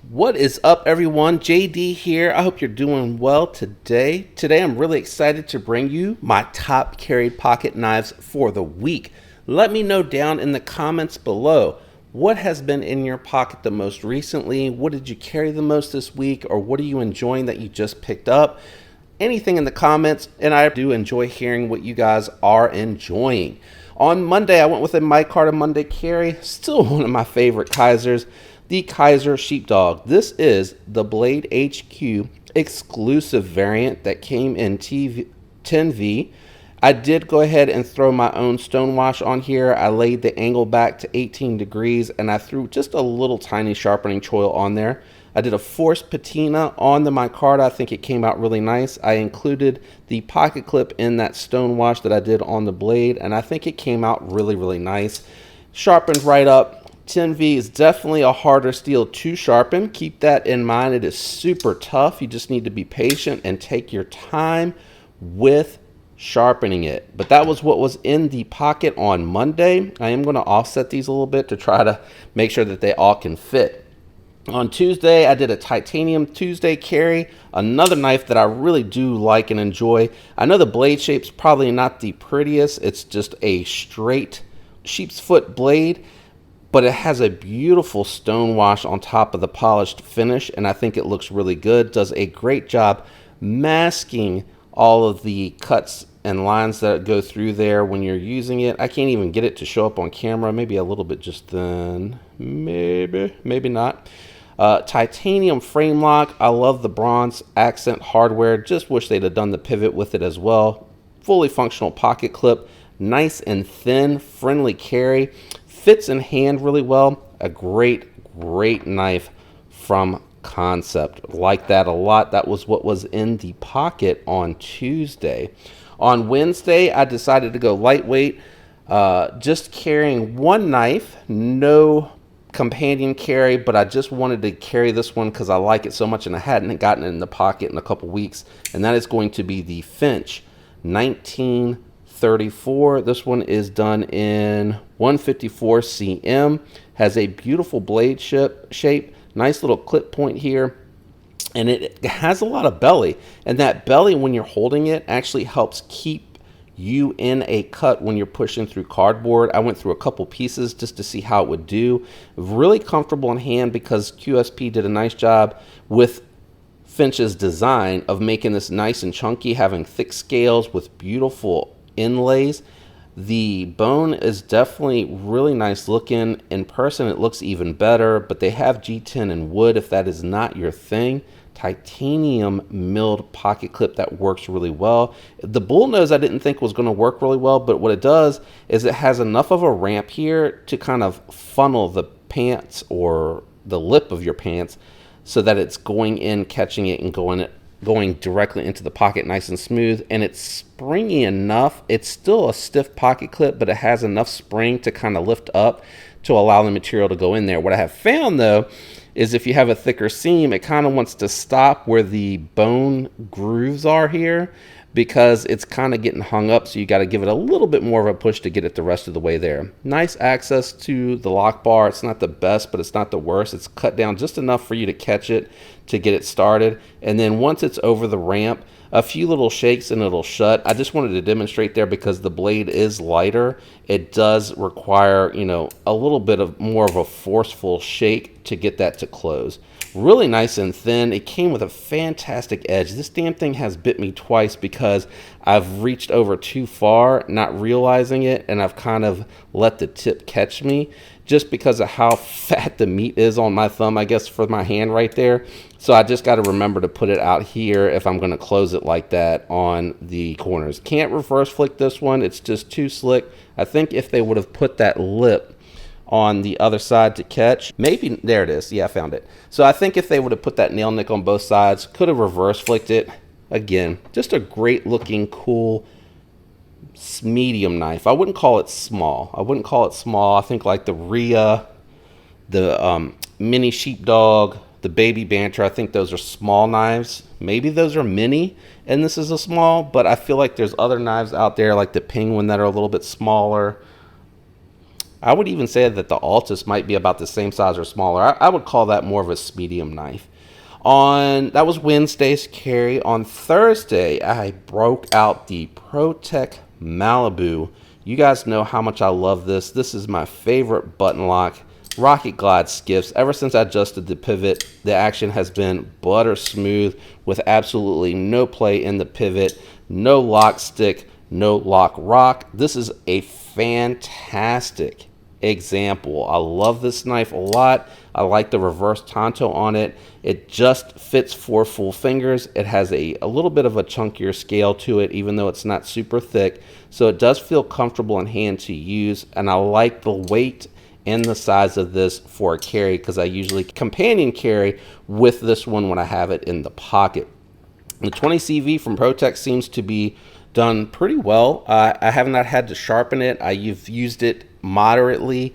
What is up, everyone? JD here. I hope you're doing well today. Today, I'm really excited to bring you my top carried pocket knives for the week. Let me know down in the comments below what has been in your pocket the most recently. What did you carry the most this week, or what are you enjoying that you just picked up? Anything in the comments, and I do enjoy hearing what you guys are enjoying. On Monday, I went with a micarta Monday carry, still one of my favorite Kizers, the Kizer Sheepdog. This is the Blade HQ exclusive variant that came in 10V. I did go ahead and throw my own stonewash on here. I laid the angle back to 18 degrees and I threw just a little tiny sharpening choil on there. I did a forced patina on the micarta. I think it came out really nice. I included the pocket clip in that stonewash that I did on the blade, and I think it came out really nice. Sharpened right up. 10V is definitely a harder steel to sharpen. Keep that in mind. It is super tough. You just need to be patient and take your time with sharpening it. But that was what was in the pocket on Monday. I am going to offset these a little bit to try to make sure that they all can fit. On Tuesday, I did a titanium Tuesday carry, another knife that I really do like and enjoy. I know the blade shape's probably not the prettiest. It's just a straight sheep's foot blade, but it has a beautiful stone wash on top of the polished finish, and I think it looks really good. Does a great job masking all of the cuts and lines that go through there when you're using it. I can't even get it to show up on camera. Maybe a little bit just thin. Maybe not. Titanium frame lock. I love the bronze accent hardware. Just wish they'd have done the pivot with it as well. Fully functional pocket clip. Nice and thin. Friendly carry. Fits in hand really well. A great knife from Kansept. Like that a lot. That was what was in the pocket on Tuesday. On Wednesday, I decided to go lightweight, just carrying one knife, no companion carry, but I just wanted to carry this one because I like it so much and I hadn't gotten it in the pocket in a couple weeks, and that is going to be the Finch 1934. This one is done in 154 cm, has a beautiful blade shape, nice little clip point here. And it has a lot of belly, and that belly, when you're holding it, actually helps keep you in a cut when you're pushing through cardboard. I went through a couple pieces just to see how it would do. Really comfortable in hand because QSP did a nice job with Finch's design of making this nice and chunky, having thick scales with beautiful inlays. The bone is definitely really nice looking. In person, it looks even better, but they have G10 in wood if that is not your thing. Titanium milled pocket clip that works really well. The bull nose I didn't think was going to work really well, but what it does is it has enough of a ramp here to kind of funnel the pants or the lip of your pants so that it's going in, catching it, and going directly into the pocket nice and smooth, and it's springy enough. It's still a stiff pocket clip, but it has enough spring to kind of lift up to allow the material to go in there. What I have found though is if you have a thicker seam, it kind of wants to stop where the bone grooves are here because it's kind of getting hung up, so you got to give it a little bit more of a push to get it the rest of the way there. Nice access to the lock bar. It's not the best, but it's not the worst. It's cut down just enough for you to catch it to get it started, and then once it's over the ramp, a few little shakes and it'll shut. I just wanted to demonstrate there because the blade is lighter. It does require, you know, a little bit of more of a forceful shake to get that to close. Really nice and thin. It came with a fantastic edge. This damn thing has bit me twice because I've reached over too far, not realizing it, and I've kind of let the tip catch me just because of how fat the meat is on my thumb, I guess, for my hand right there. So I just got to remember to put it out here if I'm going to close it like that on the corners. Can't reverse flick this one. It's just too slick. I think if they would have put that lip on the other side to catch, maybe, there it is. Yeah, I found it. So I think if they would have put that nail nick on both sides, could have reverse flicked it. Again, just a great looking, cool, medium knife. I wouldn't call it small. I think like the Rhea, the mini sheepdog, the baby banter, I think those are small knives. Maybe those are mini and this is a small, but I feel like there's other knives out there like the penguin that are a little bit smaller. I would even say that the Altus might be about the same size or smaller. I would call that more of a medium knife. That was Wednesday's carry. On Thursday, I broke out the Protech Malibu. You guys know how much I love this. This is my favorite button lock rocket glide skiffs. Ever since I adjusted the pivot, the action has been butter smooth with absolutely no play in the pivot, no lock stick, no lock rock. This is a fantastic example. I love this knife a lot. I like the reverse tanto on it. It just fits 4 full fingers. It has a little bit of a chunkier scale to it, even though it's not super thick. So it does feel comfortable in hand to use, and I like the weight and the size of this for a carry, because I usually companion carry with this one when I have it in the pocket. The 20 CV from Protech seems to be done pretty well. I have not had to sharpen it. I've used it moderately.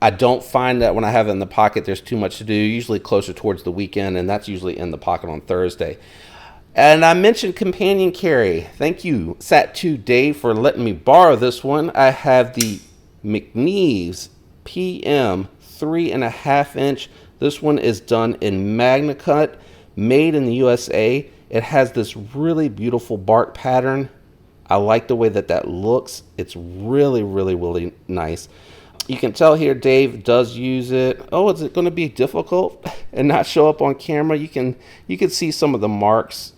I don't find that when I have it in the pocket there's too much to do, usually closer towards the weekend, and that's usually in the pocket on Thursday. And I mentioned companion carry. Thank you, Sat2 Dave, for letting me borrow this one. I have the McNees PM 3.5 inch. This one is done in Magna Cut, made in the USA. It has this really beautiful bark pattern. I like the way that looks. It's really, really, really nice. You can tell here Dave does use it. Oh, is it going to be difficult and not show up on camera? You can see some of the marks.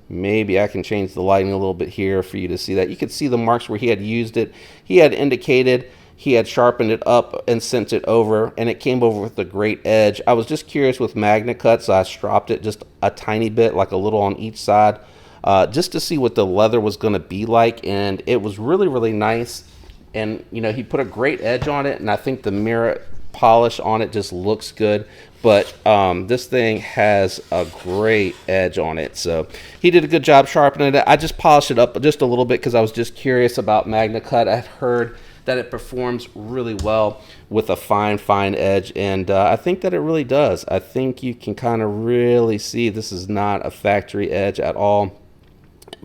Maybe I can change the lighting a little bit here for you to see that. You could see the marks where he had used it. He had indicated he had sharpened it up and sent it over, and it came over with a great edge. I was just curious with Magna Cut, so I stropped it just a tiny bit, like a little on each side, just to see what the leather was going to be like, and it was really, really nice. And, you know, he put a great edge on it, and I think the mirror polish on it just looks good. But this thing has a great edge on it. So he did a good job sharpening it. I just polished it up just a little bit because I was just curious about Magna Cut. I've heard that it performs really well with a fine edge, and I think that it really does. I think you can kind of really see this is not a factory edge at all.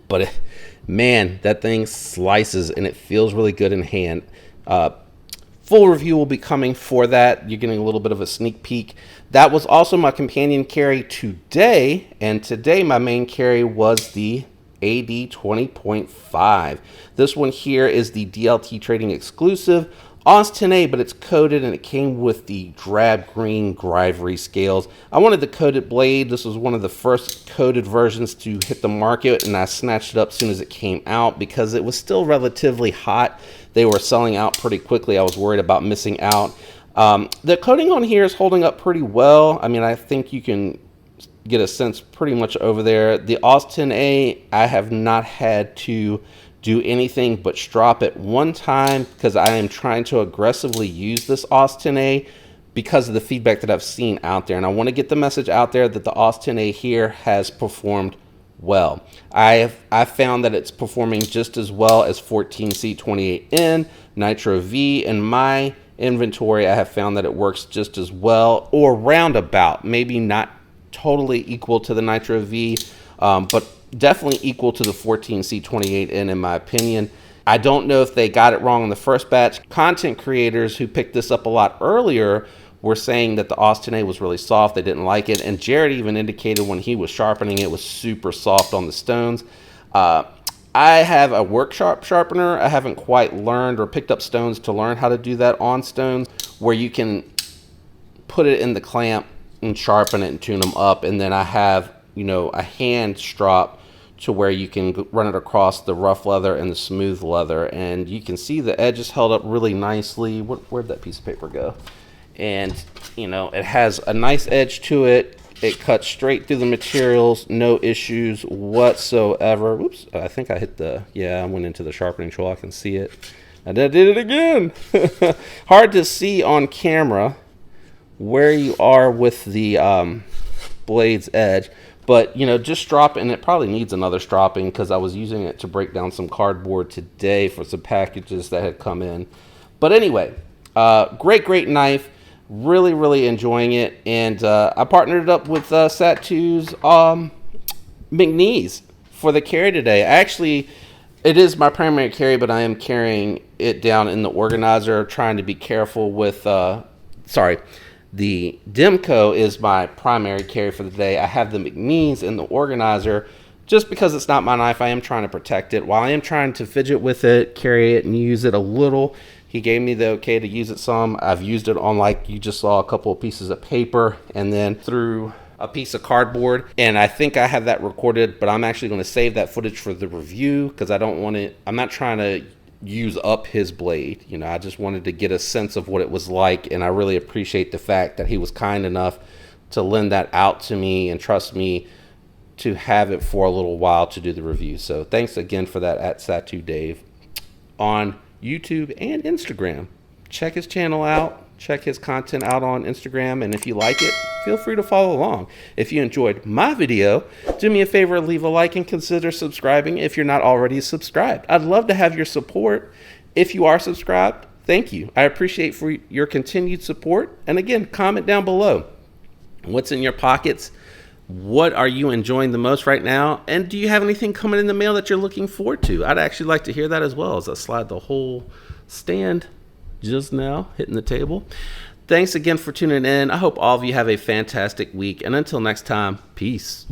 But man, that thing slices and it feels really good in hand. Full review will be coming for that. You're getting a little bit of a sneak peek. That was also my companion carry today, and today my main carry was the AD 20.5. This one here is the DLT Trading exclusive Austin A, but it's coated and it came with the drab green Grivory scales. I wanted the coated blade. This was one of the first coated versions to hit the market, and I snatched it up as soon as it came out because it was still relatively hot. They were selling out pretty quickly. I was worried about missing out. The coating on here is holding up pretty well. I mean, I think you can get a sense pretty much over there. The Austin A, I have not had to do anything but strop it one time because I am trying to aggressively use this Austin A because of the feedback that I've seen out there, and I want to get the message out there that the Austin A here has performed well. I found that it's performing just as well as 14C28N, Nitro V. In my inventory, I have found that it works just as well, or roundabout, maybe not totally equal to the Nitro V, but definitely equal to the 14C28N in my opinion. I don't know if they got it wrong in the first batch. Content creators who picked this up a lot earlier were saying that the Austin A was really soft. They didn't like it, and Jared even indicated when he was sharpening it was super soft on the stones. I have a workshop sharpener. I haven't quite learned or picked up stones to learn how to do that on stones, where you can put it in the clamp and sharpen it and tune them up, and then I have, you know, a hand strop to where you can run it across the rough leather and the smooth leather, and you can see the edges held up really nicely. Where'd that piece of paper go? And, you know, it has a nice edge to it. It cuts straight through the materials, no issues whatsoever. Whoops, I think I hit I went into the sharpening tool. I can see it. And I did it again. Hard to see on camera where you are with the blade's edge. But, you know, just strop it, and it probably needs another stropping because I was using it to break down some cardboard today for some packages that had come in. But anyway, great knife. Really enjoying it. And I partnered it up with Sat2's McNees for the carry today. Actually, it is my primary carry, but I am carrying it down in the organizer, trying to be careful with, the Demko is my primary carry for the day. I have the McNees in the organizer just because it's not my knife. I am trying to protect it. While I am trying to fidget with it, carry it, and use it a little, he gave me the okay to use it some. I've used it on, like you just saw, a couple of pieces of paper and then through a piece of cardboard. And I think I have that recorded, but I'm actually going to save that footage for the review because I don't want to, I'm not trying to use up his blade. You know, I just wanted to get a sense of what it was like, and I really appreciate the fact that he was kind enough to lend that out to me and trust me to have it for a little while to do the review. So thanks again for that at Satu Dave on YouTube and Instagram. Check his channel out. Check his content out on Instagram, and if you like it, feel free to follow along. If you enjoyed my video, do me a favor, leave a like and consider subscribing if you're not already subscribed. I'd love to have your support. If you are subscribed, thank you. I appreciate for your continued support. And again, comment down below. What's in your pockets? What are you enjoying the most right now? And do you have anything coming in the mail that you're looking forward to? I'd actually like to hear that as well, as I slide the whole stand just now, hitting the table. Thanks again for tuning in. I hope all of you have a fantastic week. And until next time, peace.